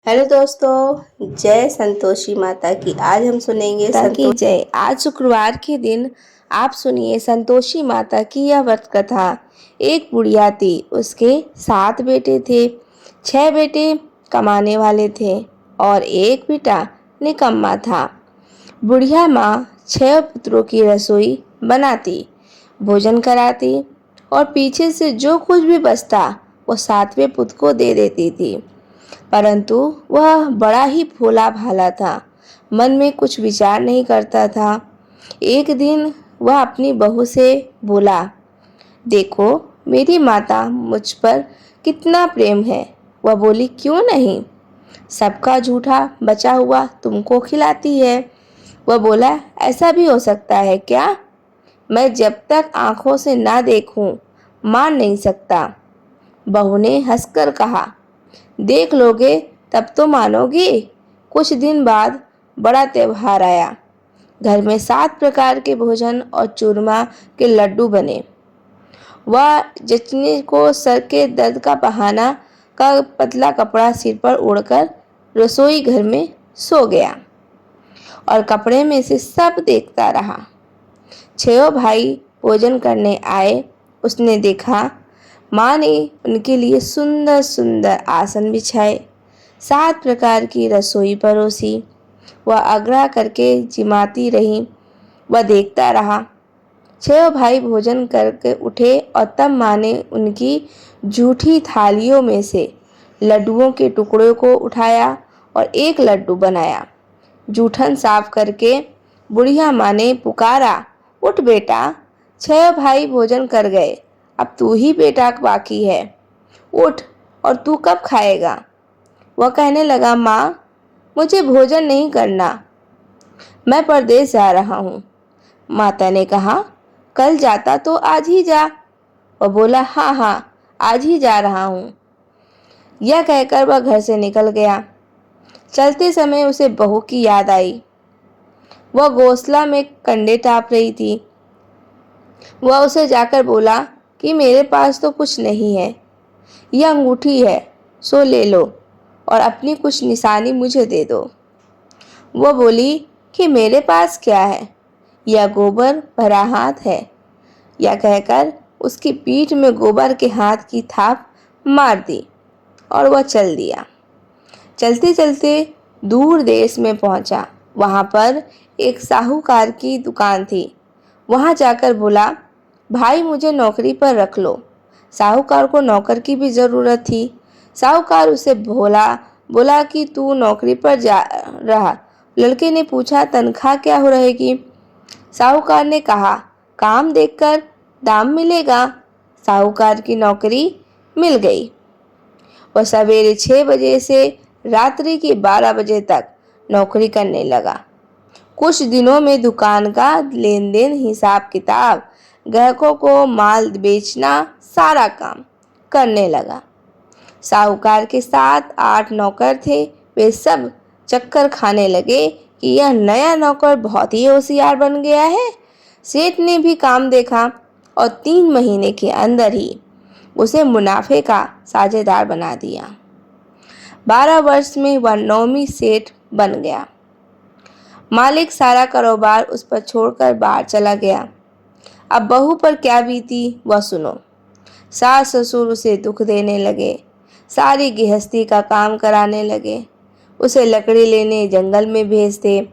Hello दोस्तों, जय संतोषी माता की। आज हम सुनेंगे की जय। आज शुक्रवार के दिन आप सुनिए संतोषी माता की यह व्रत कथा। एक बुढ़िया थी, उसके 7 बेटे थे। 6 बेटे कमाने वाले थे और एक बेटा निकम्मा था। बुढ़िया माँ 6 पुत्रों की रसोई बनाती, भोजन कराती और पीछे से जो कुछ भी बचता वो 7वें पुत्र को दे देती थी। परंतु वह बड़ा ही भोला भाला था, मन में कुछ विचार नहीं करता था। एक दिन वह अपनी बहू से बोला, देखो मेरी माता मुझ पर कितना प्रेम है। वह बोली, क्यों नहीं, सबका झूठा बचा हुआ तुमको खिलाती है। वह बोला, ऐसा भी हो सकता है क्या? मैं जब तक आंखों से ना देखूं मान नहीं सकता। बहू ने हंसकर कहा, देख लोगे तब तो मानोगे। कुछ दिन बाद बड़ा त्योहार आया। घर में 7 प्रकार के भोजन और चूरमा के लड्डू बने। वह जचने को सर के दर्द का बहाना का पतला कपड़ा सिर पर ओढ़कर रसोई घर में सो गया और कपड़े में से सब देखता रहा। 6 भाई भोजन करने आए। उसने देखा माँ ने उनके लिए सुंदर सुंदर आसन बिछाए, 7 प्रकार की रसोई परोसी। वह आग्रह करके जिमाती रही। वह देखता रहा। 6 भाई भोजन करके उठे और तब माँ ने उनकी जूठी थालियों में से लड्डुओं के टुकड़ों को उठाया और एक लड्डू बनाया। जूठन साफ करके बुढ़िया माँ ने पुकारा, उठ बेटा, 6 भाई भोजन कर गए, अब तू ही बेटा बाकी है, उठ और तू कब खाएगा? वह कहने लगा, माँ मुझे भोजन नहीं करना, मैं परदेश जा रहा हूँ। माता ने कहा, कल जाता तो आज ही जा। वह बोला, हाँ हाँ आज ही जा रहा हूँ। यह कहकर वह घर से निकल गया। चलते समय उसे बहू की याद आई। वह घोंसला में कंडे टाप रही थी। वह उसे जाकर बोला कि मेरे पास तो कुछ नहीं है, यह अंगूठी है, सो ले लो और अपनी कुछ निशानी मुझे दे दो। वह बोली कि मेरे पास क्या है, यह गोबर भरा हाथ है। यह कहकर उसकी पीठ में गोबर के हाथ की थाप मार दी और वह चल दिया। चलते चलते दूर देश में पहुंचा। वहां पर एक साहूकार की दुकान थी। वहां जाकर बोला, भाई मुझे नौकरी पर रख लो। साहूकार को नौकर की भी ज़रूरत थी। साहूकार उसे बोला कि तू नौकरी पर जा रहा। लड़के ने पूछा, तनख्वाह क्या हो रहेगी? साहूकार ने कहा, काम देखकर दाम मिलेगा। साहूकार की नौकरी मिल गई। वह सवेरे 6 बजे से रात्रि के 12 बजे तक नौकरी करने लगा। कुछ दिनों में दुकान का लेन देन, हिसाब किताब, ग्राहकों को माल बेचना, सारा काम करने लगा। साहूकार के 7-8 नौकर थे। वे सब चक्कर खाने लगे कि यह नया नौकर बहुत ही होशियार बन गया है। सेठ ने भी काम देखा और 3 महीने के अंदर ही उसे मुनाफे का साझेदार बना दिया। 12 वर्ष में वह 9वीं सेठ बन गया। मालिक सारा कारोबार उस पर छोड़कर बाहर चला गया। अब बहू पर क्या बीती वह सुनो। सास ससुर उसे दुख देने लगे, सारी गृहस्थी का काम कराने लगे, उसे लकड़ी लेने जंगल में भेजते।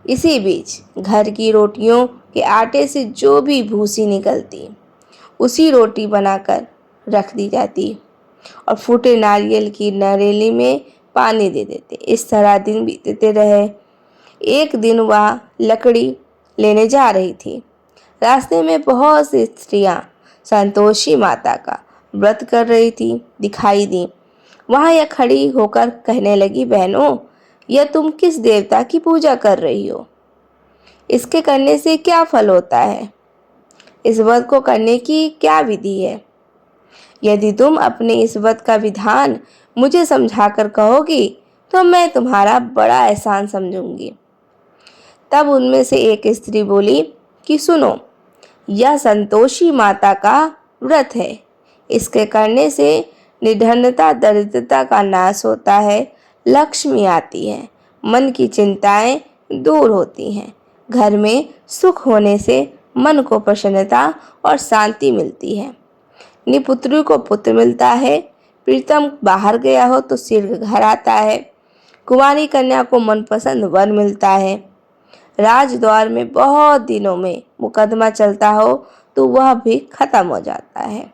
इसी बीच घर की रोटियों के आटे से जो भी भूसी निकलती उसी रोटी बनाकर रख दी जाती और फूटे नारियल की नरेली में पानी दे देते। इस तरह दिन बीतते रहे। एक दिन वह लकड़ी लेने जा रही थी। रास्ते में बहुत सी स्त्रियां संतोषी माता का व्रत कर रही थी दिखाई दी। वहां यह खड़ी होकर कहने लगी, बहनों, यह तुम किस देवता की पूजा कर रही हो? इसके करने से क्या फल होता है? इस व्रत को करने की क्या विधि है? यदि तुम अपने इस व्रत का विधान मुझे समझाकर कहोगी तो मैं तुम्हारा बड़ा एहसान समझूंगी। तब उनमें से एक स्त्री बोली कि सुनो, यह संतोषी माता का व्रत है। इसके करने से निर्धनता दरिद्रता का नाश होता है, लक्ष्मी आती है, मन की चिंताएं दूर होती हैं। घर में सुख होने से मन को प्रसन्नता और शांति मिलती है। निपुत्री को पुत्र मिलता है। प्रीतम बाहर गया हो तो शीघ्र घर आता है। कुंवारी कन्या को मनपसंद वर मिलता है। राजद्वार में बहुत दिनों में मुकदमा चलता हो तो वह भी खत्म हो जाता है।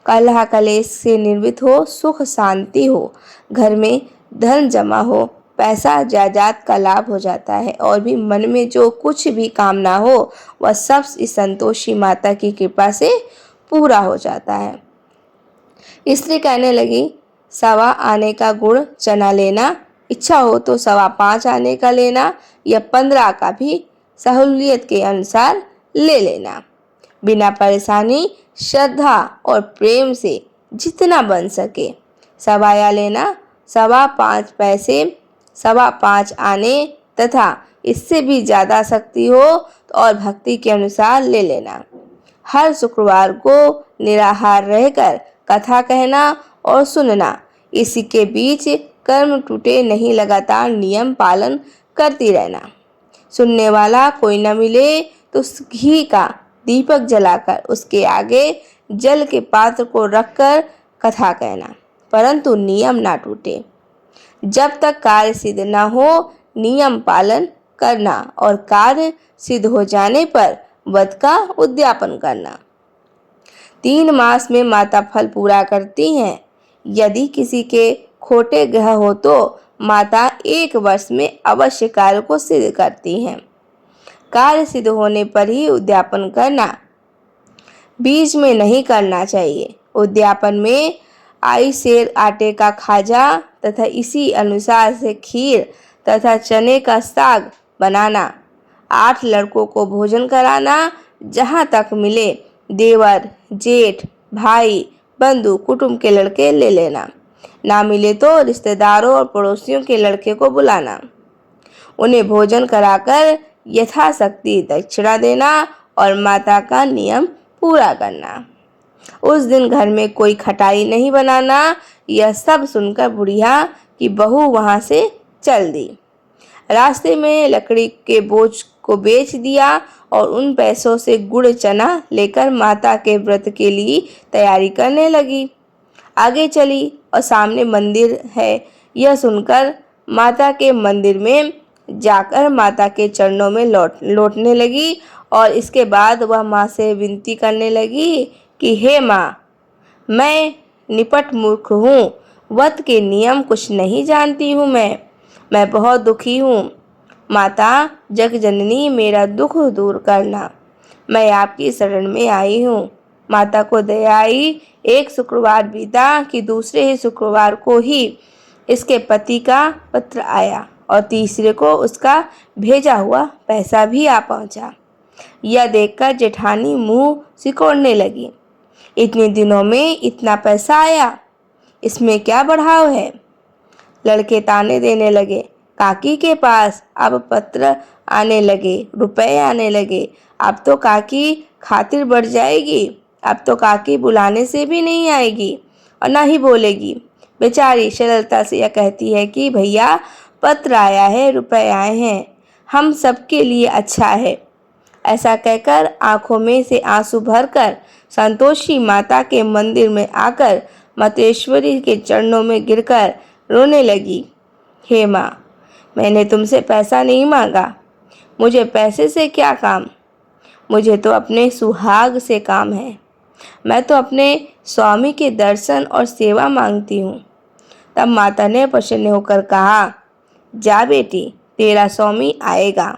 कलह कलेश से निर्मित हो, सुख शांति हो, घर में धन जमा हो, पैसा जायदाद का लाभ हो जाता है और भी मन में जो कुछ भी कामना हो वह सब इस संतोषी माता की कृपा से पूरा हो जाता है। इसलिए कहने लगी, सवा आने का गुड़ चना लेना, इच्छा हो तो 5.25 आने का लेना या 15 का भी सहूलियत के अनुसार ले लेना। बिना परेशानी, श्रद्धा और प्रेम से जितना बन सके सवाया लेना। 5.25 पैसे, 5.25 आने तथा इससे भी ज़्यादा शक्ति हो और भक्ति के अनुसार ले लेना। हर शुक्रवार को निराहार रहकर कथा कहना और सुनना। इसी के बीच कर्म टूटे नहीं, लगातार नियम पालन करती रहना। सुनने वाला कोई न मिले तो घी का दीपक जलाकर उसके आगे जल के पात्र को रखकर कथा कहना, परंतु नियम ना टूटे। जब तक कार्य सिद्ध न हो नियम पालन करना और कार्य सिद्ध हो जाने पर व्रत का उद्यापन करना। 3 मास में माता फल पूरा करती हैं। यदि किसी के खोटे ग्रह हो तो माता 1 वर्ष में अवश्य कार्य को सिद्ध करती हैं। कार्य सिद्ध होने पर ही उद्यापन करना, बीच में नहीं करना चाहिए। उद्यापन में आई सेर आटे का खाजा तथा इसी अनुसार से खीर तथा चने का साग बनाना। 8 लड़कों को भोजन कराना, जहाँ तक मिले देवर, जेठ, भाई, बंधु, कुटुंब के लड़के ले लेना। ना मिले तो रिश्तेदारों और पड़ोसियों के लड़के को बुलाना। उन्हें भोजन कराकर यथाशक्ति दक्षिणा देना और माता का नियम पूरा करना। उस दिन घर में कोई खटाई नहीं बनाना। यह सब सुनकर बुढ़िया की बहू वहां से चल दी। रास्ते में लकड़ी के बोझ को बेच दिया और उन पैसों से गुड़ चना लेकर माता के व्रत के लिए तैयारी करने लगी। आगे चली और सामने मंदिर है यह सुनकर माता के मंदिर में जाकर माता के चरणों में लौटने लगी और इसके बाद वह माँ से विनती करने लगी कि हे माँ, मैं निपट मूर्ख हूँ, व्रत के नियम कुछ नहीं जानती हूँ। मैं बहुत दुखी हूँ। माता जग जननी, मेरा दुख दूर करना। मैं आपकी शरण में आई हूँ। माता को दया आई। एक शुक्रवार बीता कि दूसरे ही शुक्रवार को ही इसके पति का पत्र आया और तीसरे को उसका भेजा हुआ पैसा भी आ पहुंचा। यह देखकर जेठानी मुंह सिकोड़ने लगी। इतने दिनों में इतना पैसा आया, इसमें क्या बढ़ाव है? लड़के ताने देने लगे। काकी के पास अब पत्र आने लगे, रुपए आने लगे। अब तो काकी खातिर बढ़ जाएगी। अब तो काकी बुलाने से भी नहीं आएगी और ना ही बोलेगी। बेचारी सरलता से यह कहती है कि भैया पत्र आया है, रुपए आए हैं, हम सबके लिए अच्छा है। ऐसा कहकर आंखों में से आंसू भरकर संतोषी माता के मंदिर में आकर मतेश्वरी के चरणों में गिरकर रोने लगी। हे माँ, मैंने तुमसे पैसा नहीं मांगा। मुझे पैसे से क्या काम? मुझे तो अपने सुहाग से काम है। मैं तो अपने स्वामी के दर्शन और सेवा मांगती हूँ। तब माता ने प्रसन्न होकर कहा, जा बेटी, तेरा स्वामी आएगा।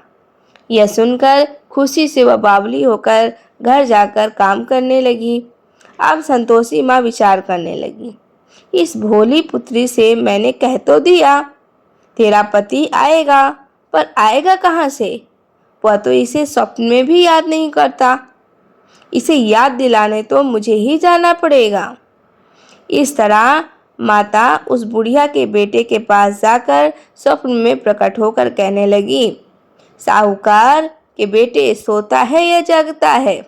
यह सुनकर खुशी से वह बावली होकर घर जाकर काम करने लगी। अब संतोषी माँ विचार करने लगी, इस भोली पुत्री से मैंने कह तो दिया तेरा पति आएगा, पर आएगा कहाँ से? वह तो इसे स्वप्न में भी याद नहीं करता। इसे याद दिलाने तो मुझे ही जाना पड़ेगा। इस तरह माता उस बुढ़िया के बेटे के पास जाकर स्वप्न में प्रकट होकर कहने लगी, साहूकार के बेटे, सोता है या जागता है?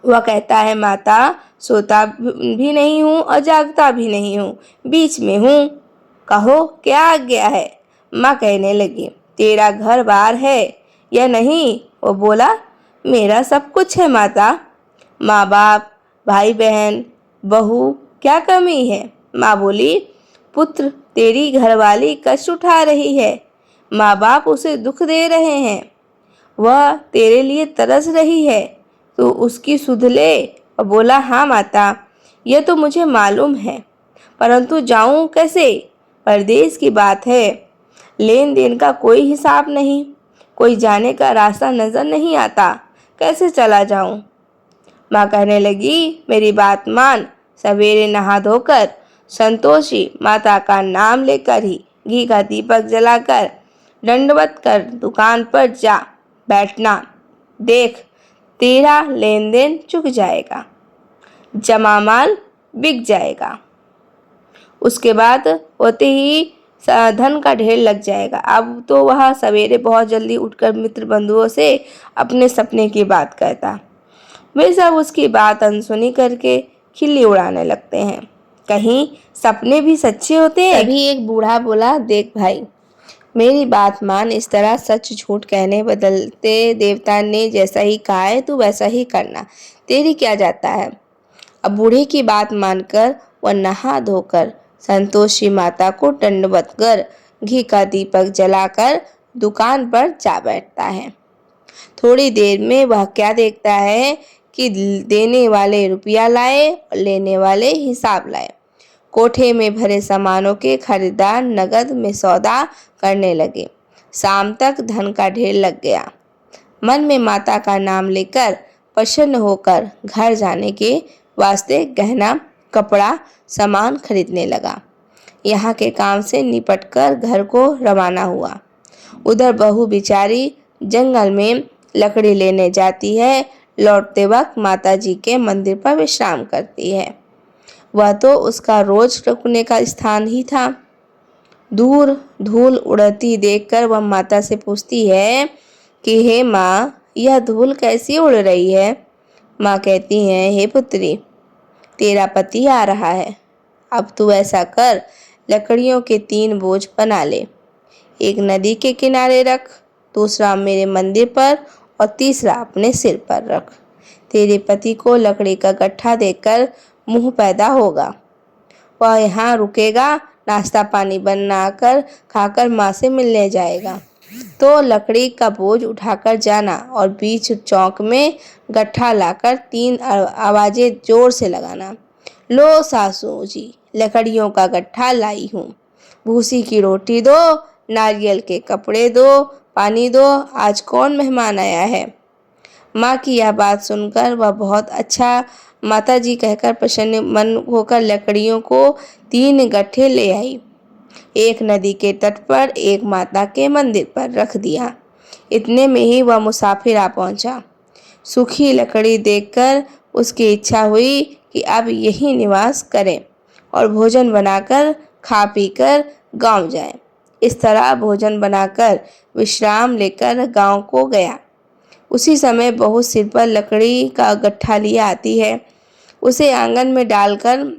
वह कहता है, माता, सोता भी नहीं हूँ और जागता भी नहीं हूँ, बीच में हूँ। कहो क्या आज्ञा है। माँ कहने लगी, तेरा घर बार है या नहीं? वो बोला, मेरा सब कुछ है माता। माँ बाप, भाई बहन, बहू, क्या कमी है? माँ बोली, पुत्र, तेरी घरवाली कष्ट उठा रही है, माँ बाप उसे दुख दे रहे हैं, वह तेरे लिए तरस रही है, तो उसकी सुध ले। और बोला, हाँ माता, यह तो मुझे मालूम है, परंतु जाऊं कैसे? परदेश की बात है, लेन देन का कोई हिसाब नहीं, कोई जाने का रास्ता नजर नहीं आता, कैसे चला जाऊं? माँ कहने लगी, मेरी बात मान, सवेरे नहा धोकर संतोषी माता का नाम लेकर ही घी का दीपक जलाकर दंडवत कर दुकान पर जा बैठना। देख, तेरा लेन देन चुक जाएगा, जमा माल बिक जाएगा। उसके बाद होते ही धन का ढेर लग जाएगा। अब तो वह सवेरे बहुत जल्दी उठकर मित्र बंधुओं से अपने सपने की बात कहता। वे सब उसकी बात अनसुनी करके खिल्ली उड़ाने लगते हैं। कहीं सपने भी सच्चे होते हैं। तभी एक बूढ़ा बोला, देख भाई, मेरी बात मान, इस तरह सच झूठ कहने बदलते देवता ने जैसा ही कहा है तू वैसा ही करना, तेरी क्या जाता है। अब बूढ़े की बात मानकर वह नहा धोकर संतोषी माता को दंडवत कर घी का दीपक जलाकर दुकान पर जा बैठता है। थोड़ी देर में वह क्या देखता है कि देने वाले रुपया लाए और लेने वाले हिसाब लाए। कोठे में भरे सामानों के खरीदार नगद में सौदा करने लगे। शाम तक धन का ढेर लग गया। मन में माता का नाम लेकर प्रसन्न होकर घर जाने के वास्ते गहना, कपड़ा, सामान खरीदने लगा। यहाँ के काम से निपटकर घर को रवाना हुआ। उधर बहू बिचारी जंगल में लकड़ी लेने जाती है। लौटते वक्त माता जी के मंदिर पर विश्राम करती है। वह तो उसका रोज रुकने का स्थान ही था। दूर धूल उड़ती देखकर वह माता से पूछती है कि हे माँ, यह धूल कैसी उड़ रही है? माँ कहती है, हे पुत्री, तेरा पति आ रहा है। अब तू ऐसा कर, लकड़ियों के 3 बोझ बना ले। एक नदी के किनारे रख, दूसरा मेरे मंदिर पर और तीसरा अपने सिर पर रख। तेरे पति को लकड़ी का गट्ठा देकर मुंह पैदा होगा। वह यहाँ रुकेगा, नाश्ता पानी बनाकर खाकर माँ से मिलने जाएगा। तो लकड़ी का बोझ उठाकर जाना और बीच चौक में गट्ठा लाकर 3 आवाजें जोर से लगाना। लो सासू जी, लकड़ियों का गट्ठा लाई हूँ, भूसी की रोटी दो, नारियल के कपड़े दो, पानी दो, आज कौन मेहमान आया है। माँ की यह बात सुनकर वह बहुत अच्छा माता जी कहकर प्रसन्न मन होकर लकड़ियों को 3 गट्ठे ले आई। एक नदी के तट पर, एक माता के मंदिर पर रख दिया। इतने में ही वह मुसाफिर आ पहुंचा। सूखी लकड़ी देखकर उसकी इच्छा हुई कि अब यही निवास करें और भोजन बनाकर खा पीकर गांव जाए। इस तरह भोजन बनाकर विश्राम लेकर गांव को गया। उसी समय बहू सिर पर लकड़ी का गट्ठा लिए आती है। उसे आंगन में डालकर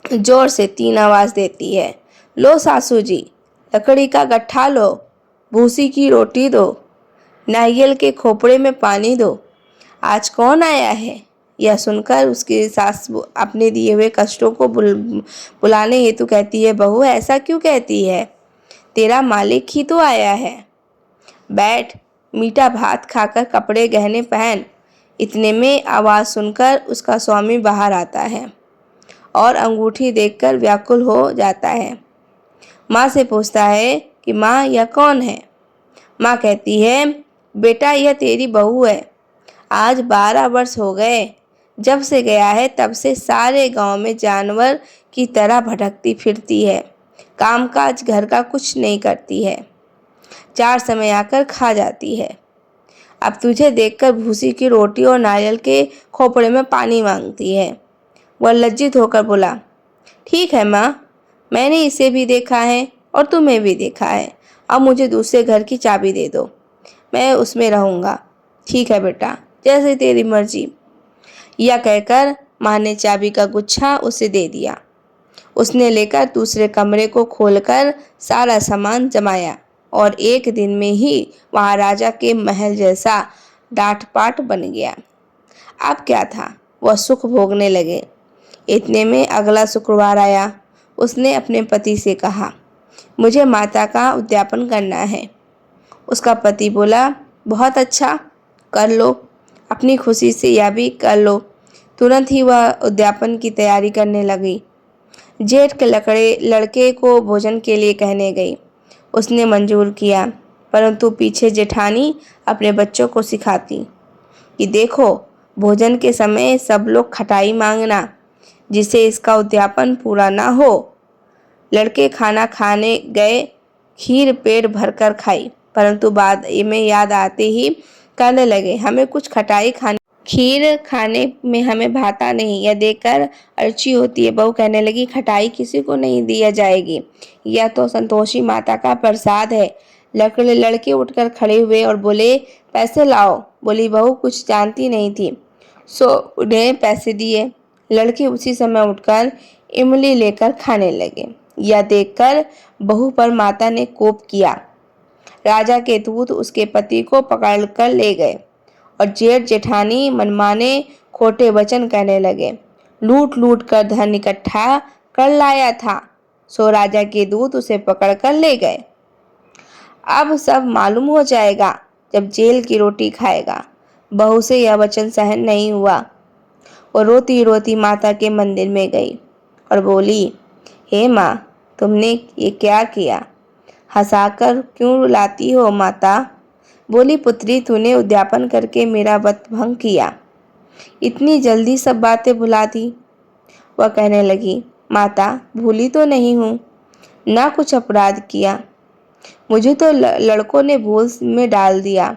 जोर से 3 आवाज देती है। लो सासू जी, लकड़ी का गट्ठा लो, भूसी की रोटी दो, नारियल के खोपड़े में पानी दो, आज कौन आया है। यह सुनकर उसकी सास अपने दिए हुए कष्टों को बुलाने हेतु कहती है, बहू ऐसा क्यों कहती है, तेरा मालिक ही तो आया है। बैठ, मीठा भात खाकर कपड़े गहने पहन। इतने में आवाज़ सुनकर उसका स्वामी बाहर आता है और अंगूठी देखकर व्याकुल हो जाता है। माँ से पूछता है कि माँ, यह कौन है। माँ कहती है, बेटा, यह तेरी बहू है। आज 12 वर्ष हो गए जब से गया है, तब से सारे गांव में जानवर की तरह भटकती फिरती है। कामकाज घर का कुछ नहीं करती है, 4 समय आकर खा जाती है। अब तुझे देखकर भूसी की रोटी और नारियल के खोपड़े में पानी मांगती है। वह लज्जित होकर बोला, ठीक है माँ, मैंने इसे भी देखा है और तुम्हें भी देखा है। अब मुझे दूसरे घर की चाबी दे दो, मैं उसमें रहूँगा। ठीक है बेटा, जैसे तेरी मर्जी। यह कहकर माँ ने चाबी का गुच्छा उसे दे दिया। उसने लेकर दूसरे कमरे को खोलकर सारा सामान जमाया और एक दिन में ही वहाँ राजा के महल जैसा डांट-पाट बन गया। अब क्या था, वह सुख भोगने लगे। इतने में अगला शुक्रवार आया। उसने अपने पति से कहा, मुझे माता का उद्यापन करना है। उसका पति बोला, बहुत अच्छा, कर लो, अपनी खुशी से यह भी कर लो। तुरंत ही वह उद्यापन की तैयारी करने लगी। जेठ के लड़के को भोजन के लिए कहने गई। उसने मंजूर किया, परंतु पीछे जेठानी अपने बच्चों को सिखाती कि देखो, भोजन के समय सब लोग खटाई मांगना, जिससे इसका उद्यापन पूरा ना हो। लड़के खाना खाने गए। खीर पेट भरकर खाई, परंतु बाद में याद आते ही कहने लगे, हमें कुछ खीर खाने में हमें भाता नहीं। यह देखकर अर्ची होती है। बहू कहने लगी, खटाई किसी को नहीं दिया जाएगी, यह तो संतोषी माता का प्रसाद है। लड़के उठकर खड़े हुए और बोले, पैसे लाओ। बोली बहू कुछ जानती नहीं थी, सो उन्हें पैसे दिए। लड़के उसी समय उठकर इमली लेकर खाने लगे। यह देखकर बहू पर माता ने कोप किया। राजा के दूत उसके पति को पकड़कर ले गए और जेठ जेठानी मनमाने खोटे वचन कहने लगे। लूट लूट कर धन इकट्ठा कर लाया था, सो राजा के दूत उसे पकड़कर ले गए। अब सब मालूम हो जाएगा जब जेल की रोटी खाएगा। बहू से यह वचन सहन नहीं हुआ। वो रोती रोती माता के मंदिर में गई और बोली, हे माँ, तुमने ये क्या किया? हंसाकर क्यों रुलाती हो माता? बोली, पुत्री, तूने उद्यापन करके मेरा व्रत भंग किया, इतनी जल्दी सब बातें भुला दी। वह कहने लगी, माता, भूली तो नहीं हूँ, ना कुछ अपराध किया, मुझे तो लड़कों ने भूल में डाल दिया,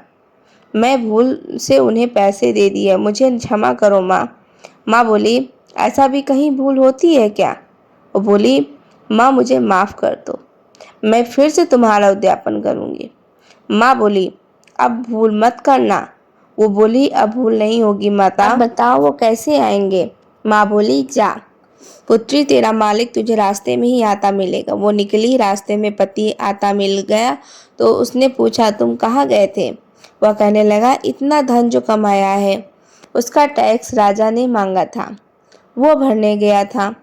मैं भूल से उन्हें पैसे दे दिए, मुझे क्षमा करो माँ। माँ बोली, ऐसा भी कहीं भूल होती है क्या? वो बोली, माँ मुझे माफ़ कर दो, मैं फिर से तुम्हारा उद्यापन करूँगी। माँ बोली, अब भूल मत करना। वो बोली, अब भूल नहीं होगी माता। अब बताओ वो कैसे आएंगे? माँ बोली, जा पुत्री, तेरा मालिक तुझे रास्ते में ही आता मिलेगा। वो निकली। रास्ते में पति आता मिल गया तो उसने पूछा, तुम कहाँ गए थे? वह कहने लगा, इतना धन जो कमाया है उसका टैक्स राजा ने मांगा था, वो भरने गया था।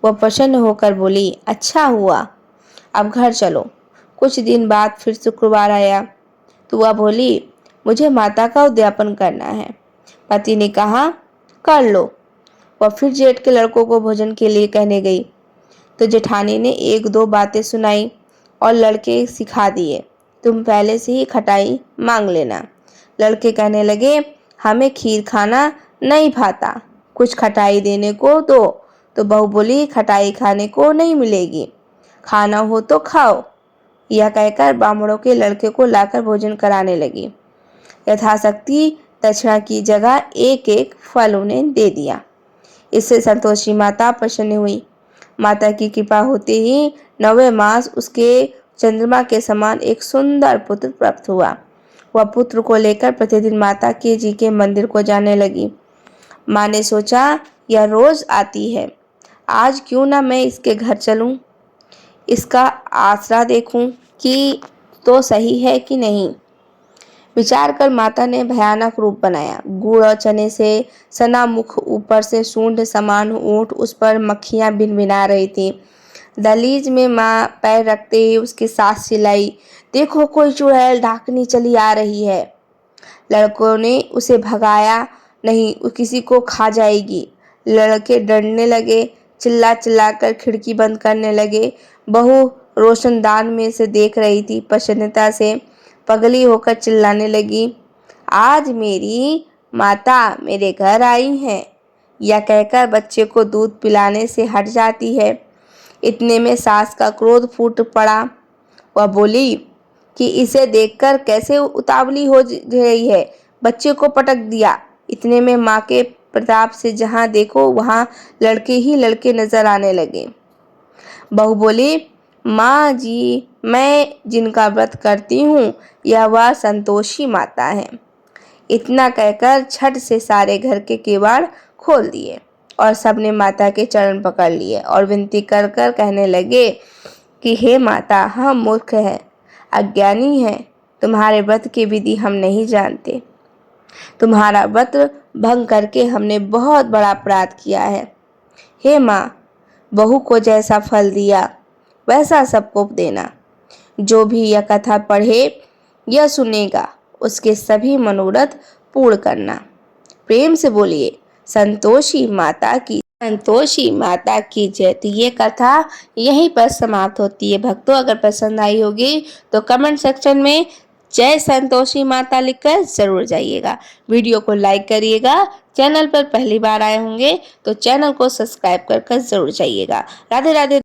वह प्रसन्न होकर बोली, अच्छा हुआ, अब घर चलो। कुछ दिन बाद फिर शुक्रवार आया तो वह बोली, मुझे माता का उद्यापन करना है। पति ने कहा, कर लो। वह फिर जेठ के लड़कों को भोजन के लिए कहने गई तो जेठानी ने एक दो बातें सुनाई और लड़के सिखा दिए, तुम पहले से ही खटाई मांग लेना। लड़के कहने लगे, हमें खीर खाना नहीं भाता, कुछ खटाई देने को दो। तो बहू बोली, खटाई खाने को नहीं मिलेगी, खाना हो तो खाओ। यह कहकर बामड़ों के लड़के को लाकर भोजन कराने लगी। यथाशक्ति दक्षिणा की जगह एक एक फल उन्हें दे दिया। इससे संतोषी माता प्रसन्न हुई। माता की कृपा होते ही 9वें मास उसके चंद्रमा के समान एक सुंदर पुत्र प्राप्त हुआ। वह पुत्र को लेकर प्रतिदिन माता के जी के मंदिर को जाने लगी। माँ ने सोचा, यह रोज आती है, आज क्यों ना मैं इसके घर चलूं, इसका आसरा देखूं कि तो सही है कि नहीं। विचार कर माता ने भयानक रूप बनाया। गुड़ और चने से सना मुख, ऊपर से सूंड समान ऊँट, उस पर मक्खियां भिनभिना रही थी। दहलीज में माँ पैर रखते ही उसकी सास चिल्लाई, देखो कोई चुड़ैल डाकनी चली आ रही है। लड़कों ने उसे भगाया, नहीं किसी को खा जाएगी। लड़के डरने लगे, चिल्ला चिल्ला कर खिड़की बंद करने लगे। बहू रोशनदान में से देख रही थी। प्रसन्नता से पगली होकर चिल्लाने लगी, आज मेरी माता मेरे घर आई हैं। यह कहकर बच्चे को दूध पिलाने से हट जाती है। इतने में सास का क्रोध फूट पड़ा। वह बोली कि इसे देखकर कैसे उतावली हो रही है, बच्चे को पटक दिया। इतने में माँ के प्रताप से जहाँ देखो वहाँ लड़के ही लड़के नजर आने लगे। बहू बोली, माँ जी, मैं जिनका व्रत करती हूँ यह वह संतोषी माता है। इतना कहकर झट से सारे घर के किवाड़ खोल दिए और सबने माता के चरण पकड़ लिए और विनती कर कर कहने लगे कि हे माता, हम मूर्ख हैं, अज्ञानी हैं, तुम्हारे व्रत की विधि हम नहीं जानते। तुम्हारा व्रत भंग करके हमने बहुत बड़ा अपराध किया है। हे माँ, बहू को जैसा फल दिया वैसा सबको देना। जो भी यह कथा पढ़े या सुनेगा उसके सभी मनोरथ पूर्ण करना। प्रेम से बोलिए संतोषी माता की जय। तो ये कथा यहीं पर समाप्त होती है। भक्तों, अगर पसंद आई होगी तो कमेंट सेक्शन में जय संतोषी माता लिखकर जरूर जाइएगा। वीडियो को लाइक करिएगा। चैनल पर पहली बार आए होंगे तो चैनल को सब्सक्राइब कर जरूर जाइएगा। राधे राधे।